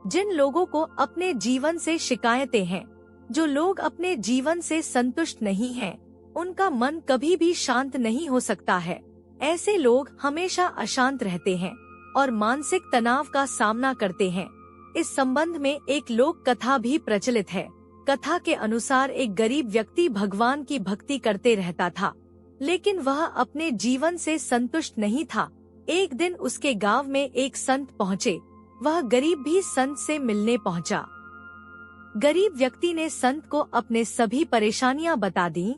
जिन लोगों को अपने जीवन से शिकायतें हैं, जो लोग अपने जीवन से संतुष्ट नहीं हैं, उनका मन कभी भी शांत नहीं हो सकता है। ऐसे लोग हमेशा अशांत रहते हैं और मानसिक तनाव का सामना करते हैं। इस संबंध में एक लोक कथा भी प्रचलित है। कथा के अनुसार एक गरीब व्यक्ति भगवान की भक्ति करते रहता था, लेकिन वह अपने जीवन से संतुष्ट नहीं था। एक दिन उसके गांव में एक संत पहुँचे। वह गरीब भी संत से मिलने पहुँचा। गरीब व्यक्ति ने संत को अपने सभी परेशानियां बता दी।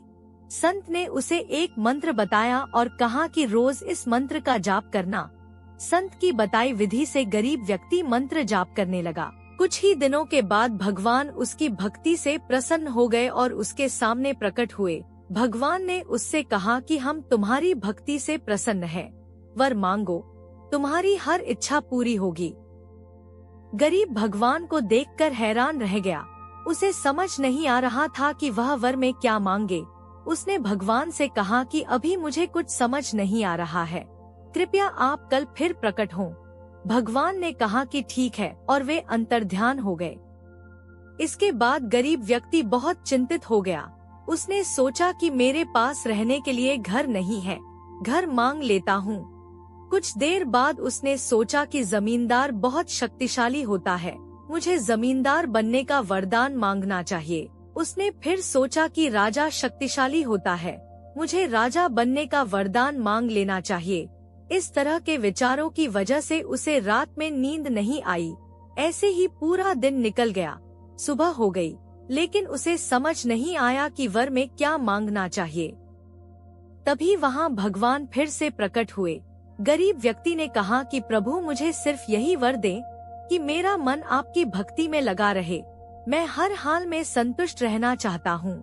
संत ने उसे एक मंत्र बताया और कहा कि रोज इस मंत्र का जाप करना। संत की बताई विधि से गरीब व्यक्ति मंत्र जाप करने लगा। कुछ ही दिनों के बाद भगवान उसकी भक्ति से प्रसन्न हो गए और उसके सामने प्रकट हुए। भगवान ने उससे कहा कि हम तुम्हारी भक्ति से प्रसन्न हैं। वर मांगो, तुम्हारी हर इच्छा पूरी होगी। गरीब भगवान को देखकर हैरान रह गया। उसे समझ नहीं आ रहा था कि वह वर में क्या मांगे। उसने भगवान से कहा कि अभी मुझे कुछ समझ नहीं आ रहा है, कृपया आप कल फिर प्रकट हों। भगवान ने कहा कि ठीक है और वे अंतर्ध्यान हो गए। इसके बाद गरीब व्यक्ति बहुत चिंतित हो गया। उसने सोचा कि मेरे पास रहने के लिए घर नहीं है, घर मांग लेता हूँ। कुछ देर बाद उसने सोचा कि जमींदार बहुत शक्तिशाली होता है, मुझे जमींदार बनने का वरदान मांगना चाहिए। उसने फिर सोचा कि राजा शक्तिशाली होता है, मुझे राजा बनने का वरदान मांग लेना चाहिए। इस तरह के विचारों की वजह से उसे रात में नींद नहीं आई। ऐसे ही पूरा दिन निकल गया। सुबह हो गई, लेकिन उसे समझ नहीं आया कि वर में क्या मांगना चाहिए। तभी वहाँ भगवान फिर से प्रकट हुए। गरीब व्यक्ति ने कहा कि प्रभु, मुझे सिर्फ यही वर दें कि मेरा मन आपकी भक्ति में लगा रहे। मैं हर हाल में संतुष्ट रहना चाहता हूँ।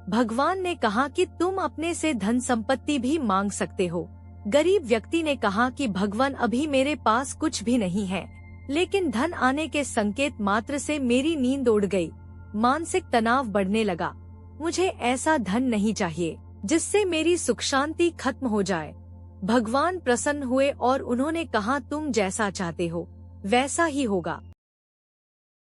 भगवान ने कहा कि तुम अपने से धन संपत्ति भी मांग सकते हो। गरीब व्यक्ति ने कहा कि भगवान, अभी मेरे पास कुछ भी नहीं है, लेकिन धन आने के संकेत मात्र से मेरी नींद उड़ गई। मानसिक तनाव बढ़ने लगा। मुझे ऐसा धन नहीं चाहिए जिससे मेरी सुख शांति खत्म हो जाए। भगवान प्रसन्न हुए और उन्होंने कहा, तुम जैसा चाहते हो वैसा ही होगा।